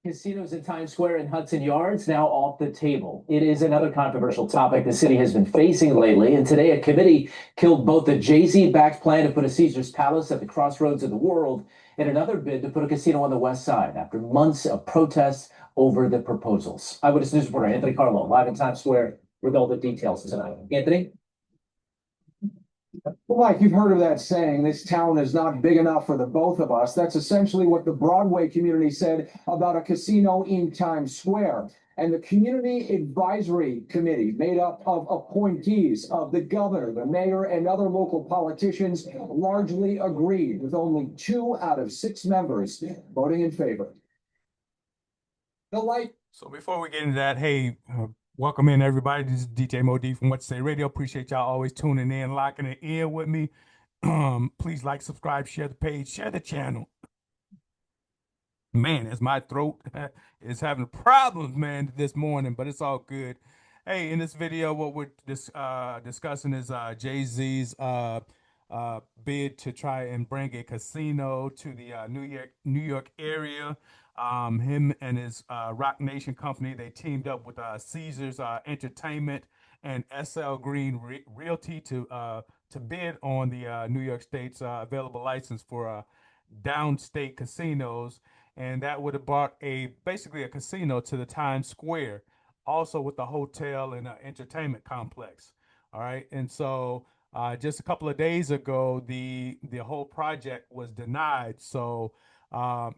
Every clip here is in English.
Casinos in Times Square and Hudson Yards now off the table. It is another controversial topic the city has been facing lately. And today, a committee killed both the Jay-Z backed plan to put a Caesar's Palace at the crossroads of the world and another bid to put a casino on the west side after months of protests over the proposals. Eyewitness News reporter Anthony Carlo, live in Times Square with all the details tonight. Anthony? Well, Mike, you've heard of that saying, this town is not big enough for the both of us. That's essentially what the Broadway community said about a casino in Times Square. And the Community Advisory Committee, made up of appointees of the governor, the mayor, and other local politicians, largely agreed, with only 2 out of 6 members voting in favor. The light. So before we get into that, hey, welcome in everybody. This is DJ Modi from What You Say Radio. Appreciate y'all always tuning in, locking it in with me. Please like, subscribe, share the page, share the channel. Man, as my throat is having problems, man, this morning, but it's all good. Hey, in this video, what we're discussing is Jay-Z's bid to try and bring a casino to the New York area. Him and his Rock Nation company, they teamed up with Caesars Entertainment and SL Green Realty to bid on the New York State's available license for downstate casinos, and that would have brought basically a casino to the Times Square, also with a hotel and an entertainment complex. All right, and so just a couple of days ago, the whole project was denied. So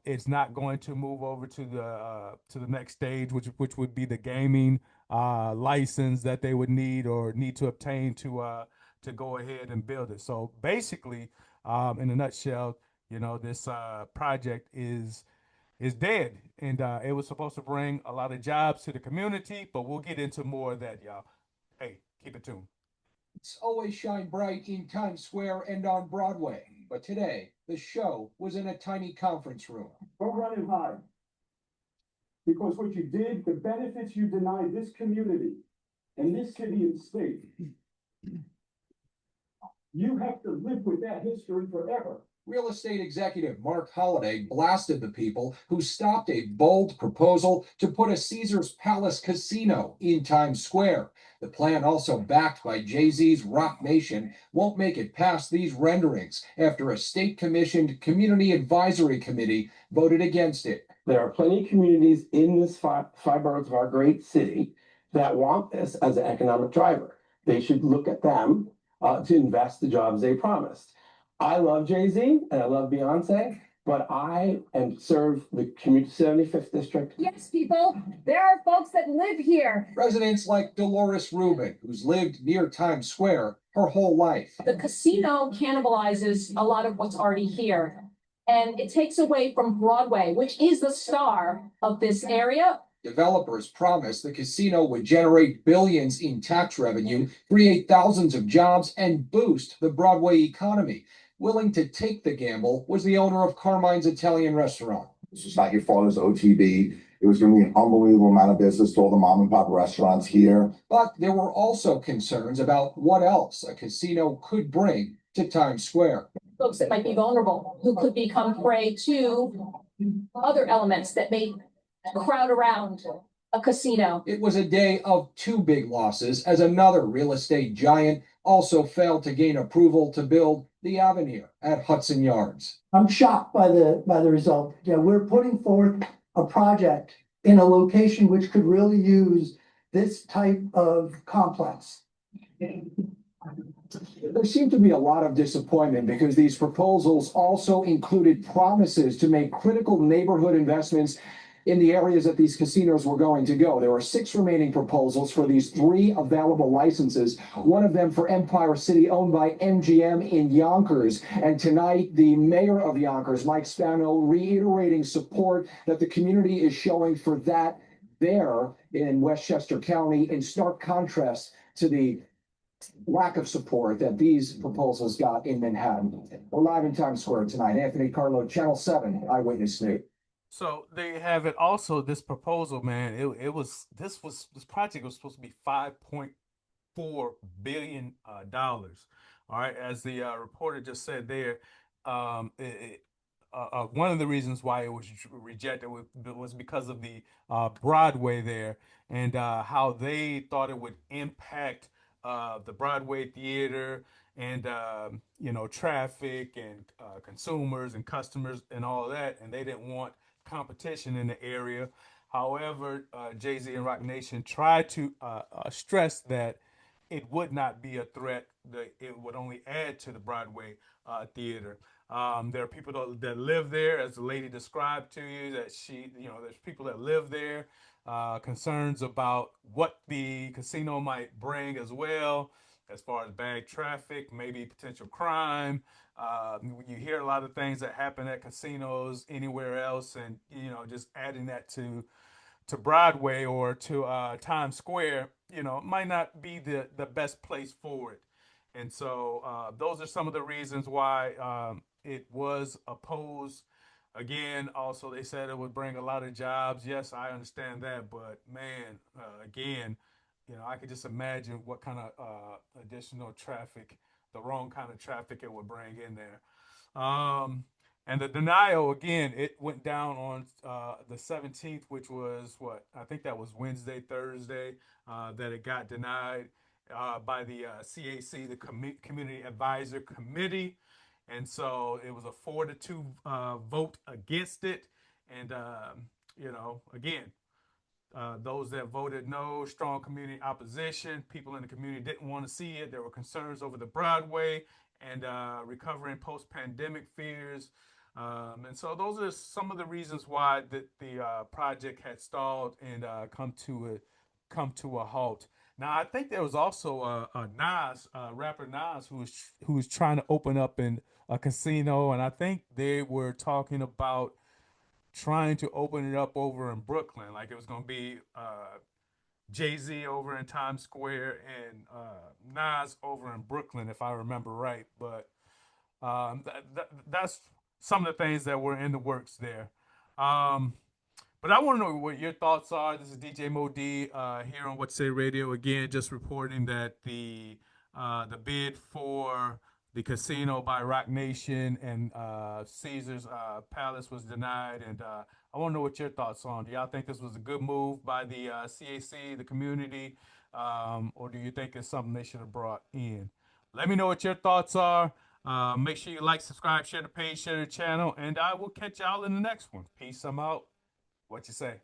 it's not going to move over to the next stage, which would be the gaming license that they would need to obtain to go ahead and build it. So basically, in a nutshell, this project is dead, and it was supposed to bring a lot of jobs to the community. But we'll get into more of that, y'all. Hey, keep it tuned. It's always shine bright in Times Square and on Broadway, but today the show was in a tiny conference room. We're running hard because what you did, the benefits you denied this community and this city and state, you have to live with that history forever. Real estate executive Mark Holliday blasted the people who stopped a bold proposal to put a Caesar's Palace casino in Times Square. The plan, also backed by Jay-Z's Rock Nation, won't make it past these renderings after a state-commissioned Community Advisory Committee voted against it. There are plenty of communities in this five boroughs of our great city that want this as an economic driver. They should look at them to invest the jobs they promised. I love Jay-Z and I love Beyonce, but I serve the 75th district. Yes, people, there are folks that live here. Residents like Dolores Rubin, who's lived near Times Square her whole life. The casino cannibalizes a lot of what's already here, and it takes away from Broadway, which is the star of this area. Developers promised the casino would generate billions in tax revenue, create thousands of jobs, and boost the Broadway economy. Willing to take the gamble was the owner of Carmine's Italian Restaurant. This was not your father's OTB. It was going to be an unbelievable amount of business to all the mom and pop restaurants here. But there were also concerns about what else a casino could bring to Times Square. Folks that might be vulnerable, who could become prey to other elements that may crowd around a casino. It was a day of 2 big losses as another real estate giant also failed to gain approval to build the Avenir at Hudson Yards. I'm shocked by the result. Yeah, we're putting forth a project in a location which could really use this type of complex. There seemed to be a lot of disappointment because these proposals also included promises to make critical neighborhood investments in the areas that these casinos were going to go. There were 6 remaining proposals for these 3 available licenses, one of them for Empire City, owned by MGM in Yonkers. And tonight, the mayor of Yonkers, Mike Spano, reiterating support that the community is showing for that there in Westchester County, in stark contrast to the lack of support that these proposals got in Manhattan. We're live in Times Square tonight. Anthony Carlo, Channel 7, Eyewitness News. So they have it also, this proposal, man. This project was supposed to be $5.4 billion. All right, as the reporter just said there, one of the reasons why it was rejected was because of the Broadway there, and how they thought it would impact the Broadway theater, and traffic, and consumers and customers and all that, and they didn't want competition in the area. However, Jay-Z and Rock Nation tried to stress that it would not be a threat, that it would only add to the Broadway theater. There are people that live there, as the lady described to you, that there's people that live there, concerns about what the casino might bring as well, as far as bad traffic, maybe potential crime. You hear a lot of things that happen at casinos anywhere else, and just adding that to Broadway or to Times Square, might not be the best place for it. And so those are some of the reasons why it was opposed. Again, also they said it would bring a lot of jobs. Yes, I understand that, but man, again, I could just imagine what kind of additional traffic, the wrong kind of traffic it would bring in there. And the denial, again, it went down on the 17th, which was what? I think that was Wednesday, Thursday, that it got denied by the CAC, the Community Advisor Committee. And so it was a 4-2 vote against it. And, again, those that voted no, strong community opposition. People in the community didn't want to see it. There were concerns over the Broadway and recovering post-pandemic fears. And so those are some of the reasons why the project had stalled and come to a halt. Now, I think there was also a Nas, rapper Nas, who was trying to open up in a casino, and I think they were talking about trying to open it up over in Brooklyn, like it was going to be Jay-Z over in Times Square and Nas over in Brooklyn, if I remember right. But that's some of the things that were in the works there. But I want to know what your thoughts are. This is DJ Mo D here on What Say Radio again, just reporting that the bid for the casino by Rock Nation and Caesars Palace was denied, and I want to know what your thoughts are. Do y'all think this was a good move by the CAC, the community, or do you think it's something they should have brought in? Let me know what your thoughts are. Make sure you like, subscribe, share the page, share the channel, and I will catch y'all in the next one. Peace. I'm out. What you say?